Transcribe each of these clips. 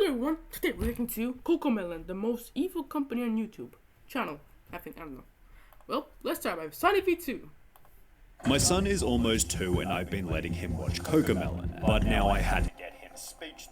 Hello everyone, today we're reacting to Cocomelon, the most evil company on YouTube. Channel, I don't know. Well, let's start by Sunny V2. My son is almost 2 and I've been letting him watch Cocomelon, but now I had to get him speech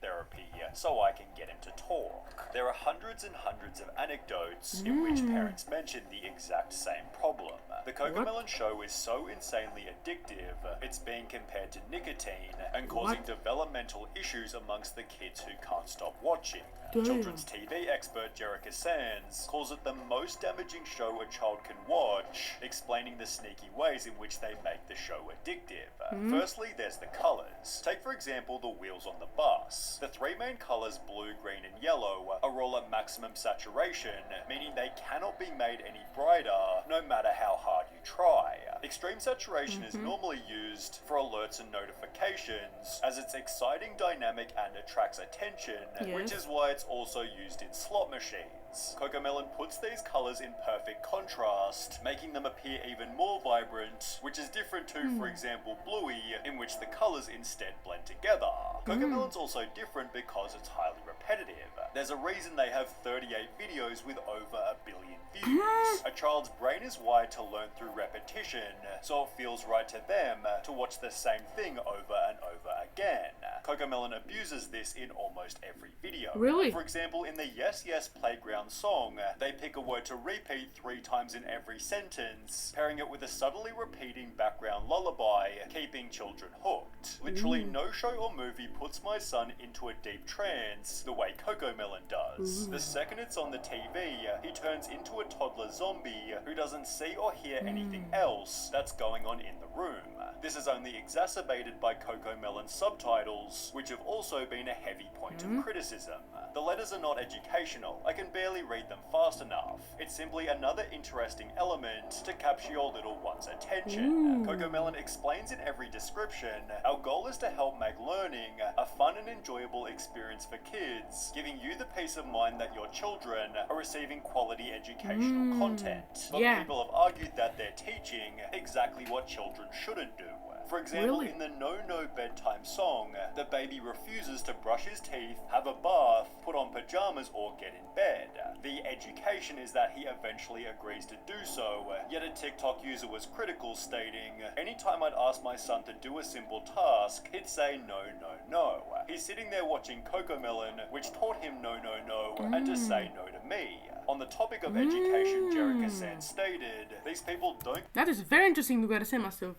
therapy so I can get him to talk. There are hundreds and hundreds of anecdotes in which parents mention the exact same problem. The Cocomelon show is so insanely addictive, it's being compared to nicotine and causing developmental issues amongst the kids who can't stop watching. Children's TV expert Jerica Sands calls it the most damaging show a child can watch, explaining the sneaky ways in which they make the show addictive. Firstly, there's the colours. Take for example the wheels on the bus. The three main colours, blue, green and yellow, are all at maximum saturation, meaning they cannot be made any brighter no matter how hard you try. Extreme saturation is normally used for alerts and notifications, as it's exciting, dynamic and attracts attention, which is why it's also used in slot machines. Cocomelon puts these colours in perfect contrast, making them appear even more vibrant, which is different to, for example, Bluey, in which the colours instead blend together. Cocomelon's also different because it's highly repetitive. There's a reason they have 38 videos with over 1 billion views. A child's brain is wired to learn through repetition, so it feels right to them to watch the same thing over and over again. Cocomelon abuses this in almost every video. Really? For example, in the Yes Yes Playground song, they pick a word to repeat 3 times in every sentence, pairing it with a subtly repeating background lullaby, keeping children hooked. Literally no show or movie puts my son into a deep trance the way Cocomelon does. The second it's on the TV, he turns into a toddler zombie who doesn't see or hear anything else that's going on in the room. This is only exacerbated by Cocomelon's subtitles, which have also been a heavy point of criticism. The letters are not educational, I can barely read them fast enough. It's simply another interesting element to capture your little one's attention. Cocomelon explains in every description, our goal is to help make learning a fun and enjoyable experience for kids, giving you the peace of mind that your children are receiving quality educational content. But people have argued that they're teaching exactly what children shouldn't do. For example, in the No No Bedtime song, the baby refuses to brush his teeth, have a bath, put on pajamas or get in bed. The education is that he eventually agrees to do so, yet a TikTok user was critical, stating, anytime I'd ask my son to do a simple task, he'd say no, no, no. He's sitting there watching Cocomelon, which taught him no, no, no, and to say no to me. On the topic of education, Jerica Sands stated, these people don't... That is very interesting, you gotta say myself.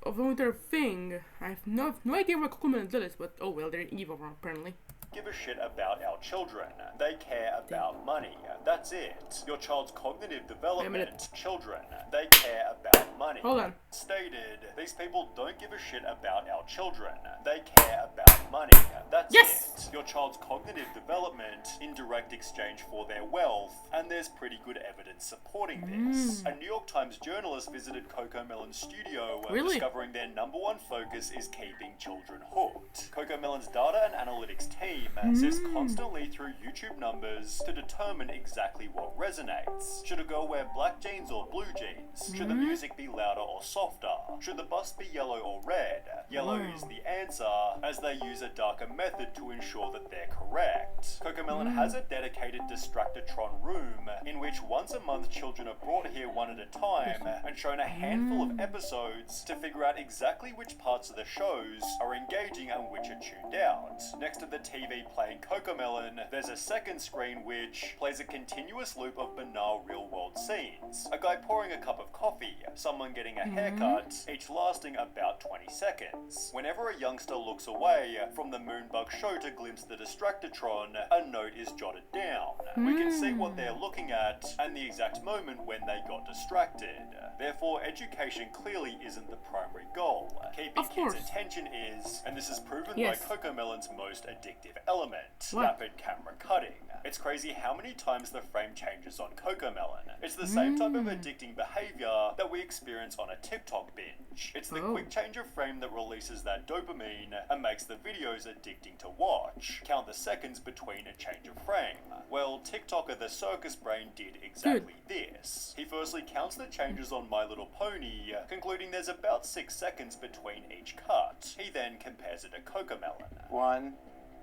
Of their thing, I have no idea what Cocomelon does, but oh well, they're evil apparently. Give a shit about our children. They care about money. That's it. Your child's cognitive development. Children. They care about money. Hold on. Stated, these people don't give a shit about our children. They care about money. That's it. Your child's cognitive development in direct exchange for their wealth, and there's pretty good evidence supporting this. A New York Times journalist visited Cocomelon's studio, discovering their #1 focus is keeping children hooked. Cocomelon's data and analytics team sifts constantly through YouTube numbers to determine exactly what resonates. Should a girl wear black jeans or blue jeans? Should the music be louder or softer? Should the bus be yellow or red? Yellow is the answer, as they use a darker method to ensure that they're correct. Cocomelon has a dedicated Distractatron room, in which once a month children are brought here one at a time and shown a handful of episodes to figure out exactly which parts of the shows are engaging and which are tuned out. Next to the TV playing Cocomelon, there's a second screen which plays a continuous loop of banal real-world scenes. A guy pouring a cup of coffee, someone getting a haircut, each lasting about 20 seconds. Whenever a youngster looks away from the Moonbug show to glimpse the Distractatron, a note is jotted down. We can see what they're looking at and the exact moment when they got distracted. Therefore, education clearly isn't the primary goal. Keeping kids' attention is, and this is proven by Cocomelon's most addictive element, rapid camera cutting. It's crazy how many times the frame changes on Cocomelon. It's the same type of addicting behavior that we experience on a TikTok binge. It's the quick change of frame that releases that dopamine and makes the videos addicting to watch. Count the seconds between a change of frame. Well, TikToker the Circus Brain did exactly this. He firstly counts the changes on My Little Pony, concluding there's about 6 seconds between each cut. He then compares it to Cocomelon. 1,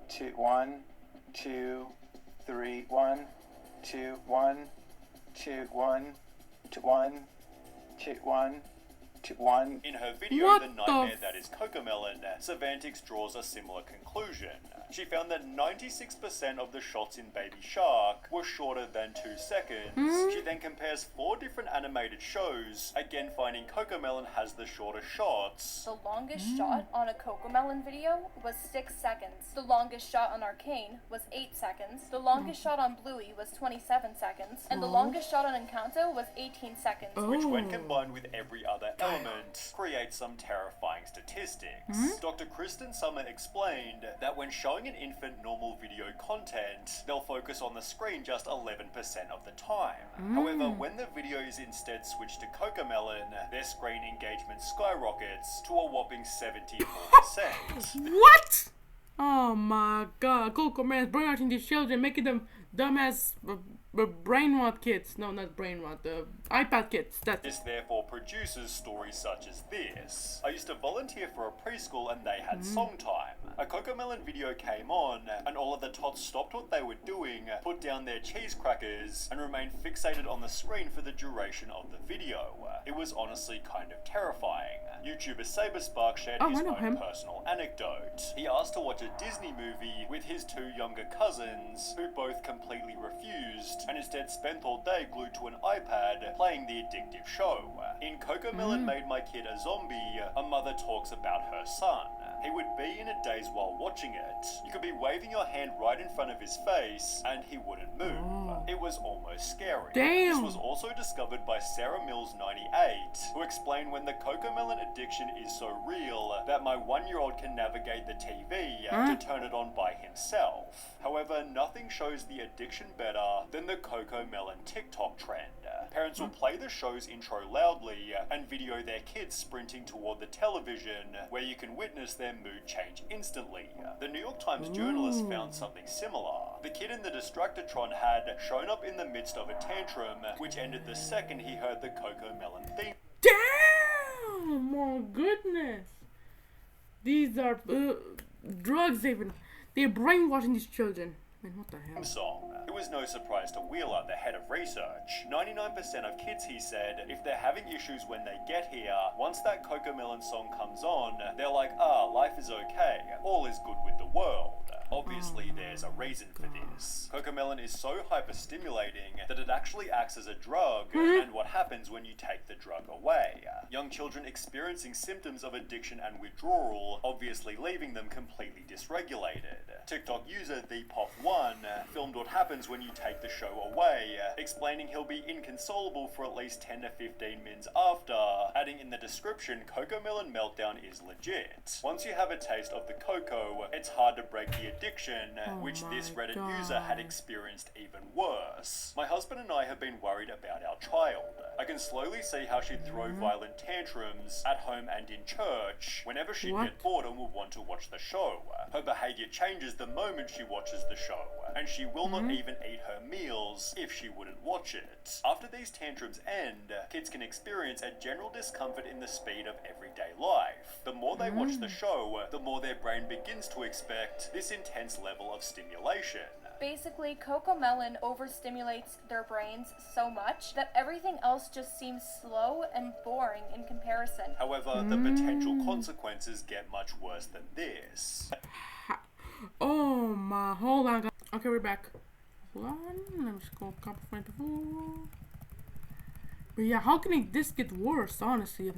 2, 1, 2, 3, 1, 2, 1, 2, 1, 2, 1, 2, 1, 2, 1. In her video, The Nightmare That Is Cocomelon, Savantix draws a similar conclusion. She found that 96% of the shots in Baby Shark were shorter than 2 seconds. She then compares 4 different animated shows, again finding Cocomelon has the shorter shots. The longest shot on a Cocomelon video was 6 seconds. The longest shot on Arcane was 8 seconds. The longest shot on Bluey was 27 seconds. And the longest shot on Encanto was 18 seconds. Which, when combined with every other element, creates some terrifying statistics. Dr. Kristen Summer explained that when showing an infant normal video content, they'll focus on the screen just 11% of the time. However, when the video is instead switched to Cocomelon, their screen engagement skyrockets to a whopping 74%. What? Oh my god, Cocomelon brainwashing these children, making them dumbass brain rot kids. No, not brain rot, the iPad kids. This therefore produces stories such as this. I used to volunteer for a preschool and they had song time. A Cocomelon video came on and all of the tots stopped what they were doing, put down their cheese crackers and remained fixated on the screen for the duration of the video. It was honestly kind of terrifying. YouTuber Saberspark shared his own personal anecdote. He asked to watch a Disney movie with his 2 younger cousins, who both completely refused and instead spent all day glued to an iPad playing the addictive show. In Cocomelon Made My Kid a Zombie, a mother talks about her son. He would be in a daze while watching it. You could be waving your hand right in front of his face and he wouldn't move. It was almost scary. This was also discovered by Sarah Mills 98, who explained when the Cocomelon addiction is so real that my 1-year-old can navigate the TV to turn it on by himself. However, nothing shows the addiction better than the Cocomelon TikTok trend. Parents will play the show's intro loudly and video their kids sprinting toward the television, where you can witness their mood change instantly. The New York Times journalist found something similar. The kid in the Distractotron had shown up in the midst of a tantrum, which ended the second he heard the Cocomelon theme. Damn! My goodness! These are drugs even. They're brainwashing these children. Man, what the hell? Song. It was no surprise to Wheeler, the head of research. 99% of kids, he said, if they're having issues when they get here, once that Cocomelon song comes on, they're like, life is okay. All is good with the world. Obviously, there's a reason for this. Cocomelon is so hyper-stimulating that it actually acts as a drug, and what happens when you take the drug away. Young children experiencing symptoms of addiction and withdrawal, obviously leaving them completely dysregulated. TikTok user ThePop1 filmed what happens when you take the show away, explaining he'll be inconsolable for at least 10 to 15 minutes after, adding in the description, Cocomelon meltdown is legit. Once you have a taste of the cocoa, it's hard to break the addiction, which this Reddit user had experienced even worse. My husband and I have been worried about our child. I can slowly see how she'd throw violent tantrums at home and in church whenever she'd get bored and would want to watch the show. Her behavior changes the moment she watches the show, and she will not even eat her meals if she wouldn't watch it. After these tantrums end, kids can experience a general discomfort in the speed of everyday life. The more they watch the show, the more their brain begins to expect this intense level of stimulation. Basically, Cocomelon overstimulates their brains so much that everything else just seems slow and boring in comparison. However, the potential consequences get much worse than this. Oh my, hold on. Okay, we're back. Hold on, let me just go copy 24. But yeah, how can this get worse? Honestly, I have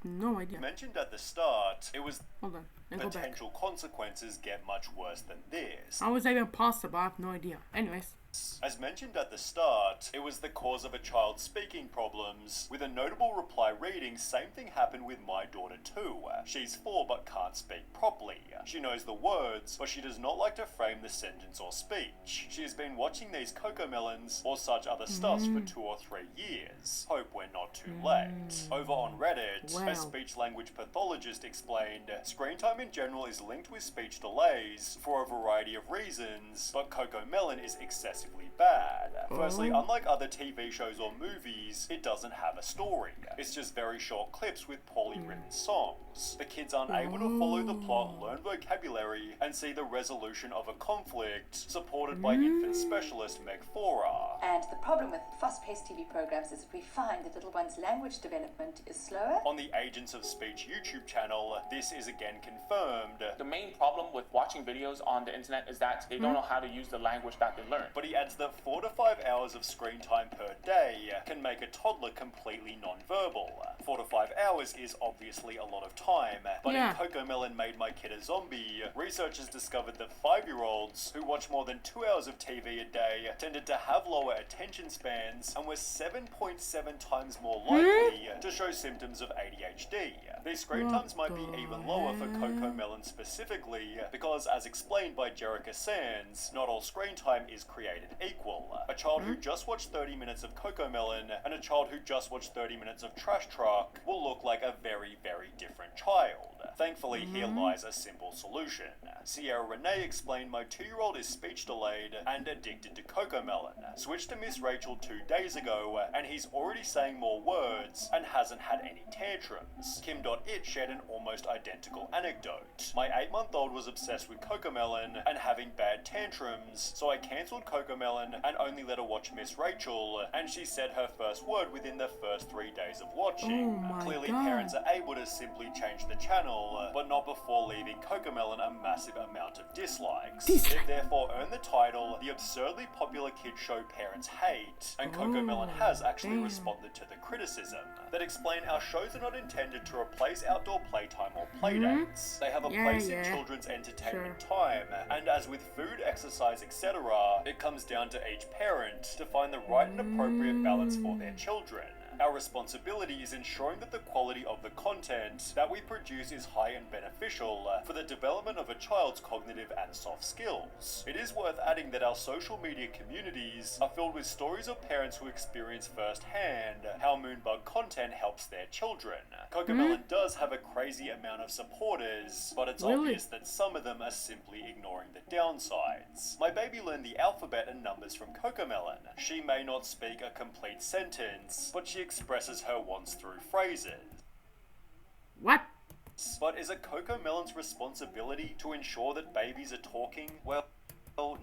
no idea. Mentioned at the start, it was hold on. Potential consequences get much worse than this. How is that even possible? I have no idea. Anyways. As mentioned at the start, it was the cause of a child's speaking problems, with a notable reply reading, "Same thing happened with my daughter too. She's 4 but can't speak properly. She knows the words, but she does not like to frame the sentence or speech. She has been watching these Cocomelons or such other stuffs for 2 or 3 years. Hope we're not too late." Over on Reddit, Wow. a speech-language pathologist explained, "Screen time in general is linked with speech delays for a variety of reasons, but Cocomelon is excessively bad. Firstly, unlike other TV shows or movies, it doesn't have a story. It's just very short clips with poorly written songs. The kids aren't able to follow the plot, learn vocabulary, and see the resolution of a conflict, supported by infant specialist Meg Fora." And the problem with fast-paced TV programs is we find that little one's language development is slower. On the Agents of Speech YouTube channel, this is again confirmed, The main problem with watching videos on the internet is that they don't know how to use the language that they learn. but he adds that 4 to 5 hours of screen time per day can make a toddler completely non-verbal. 4 to 5 hours is obviously a lot of time, but Yeah. in Cocomelon Made My Kid a Zombie, researchers discovered that 5-year-olds who watch more than 2 hours of TV a day tended to have lower attention spans and were 7.7 times more likely to show symptoms of ADHD. These screen times might be even lower for Cocomelon specifically, because as explained by Jerica Sands, not all screen time is created equal. A child who just watched 30 minutes of Cocomelon and a child who just watched 30 minutes of Trash Truck will look like a very, very different child. Thankfully, here lies a simple solution. Sierra Renee explained, "My 2-year-old is speech delayed and addicted to Cocomelon. Switched to Miss Rachel 2 days ago, and he's already saying more words and hasn't had any tantrums." Kim.it shared an almost identical anecdote. "My 8-month-old was obsessed with Cocomelon and having bad tantrums, so I cancelled Cocomelon and only let her watch Miss Rachel, and she said her first word within the first 3 days of watching." Oh my Clearly, God. parents are able to simply change the channel, but not before leaving Cocomelon a massive amount of dislikes. It therefore earned the title "The Absurdly Popular Kid Show Parents Hate," and Cocomelon has actually responded to the criticism that explain our shows are not intended to replace outdoor playtime or playdates. They have a Yeah, place in yeah. children's entertainment time, and as with food, exercise, etc., it comes down to each parent to find the right and appropriate balance for their children. Our responsibility is ensuring that the quality of the content that we produce is high and beneficial for the development of a child's cognitive and soft skills. It is worth adding that our social media communities are filled with stories of parents who experience firsthand how Moonbug content helps their children. Cocomelon does have a crazy amount of supporters, but it's Really? obvious that some of them are simply ignoring the downsides. My baby learned the alphabet and numbers from Cocomelon. She may not speak a complete sentence, but she expresses her wants through phrases. What? But is it Cocomelon's responsibility to ensure that babies are talking? Well,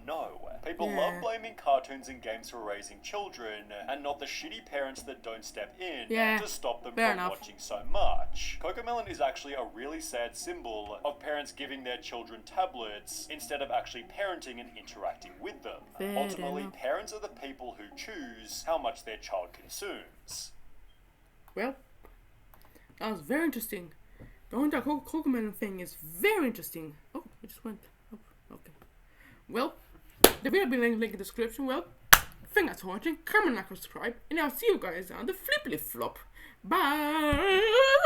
no. People love blaming cartoons and games for raising children, and not the shitty parents that don't step in to stop them fair from enough. watching so much. Cocomelon is actually a really sad symbol of parents giving their children tablets instead of actually parenting and interacting with them. Fair Ultimately, enough. parents are the people who choose how much their child consumes. Well, that was very interesting. The whole entire Cocomelon thing is very interesting. Oh, it just went up. Okay. Well, the video will be linked in the description. Well, thanks for watching. Comment, like, subscribe, and I'll see you guys on the flippity flop. Bye.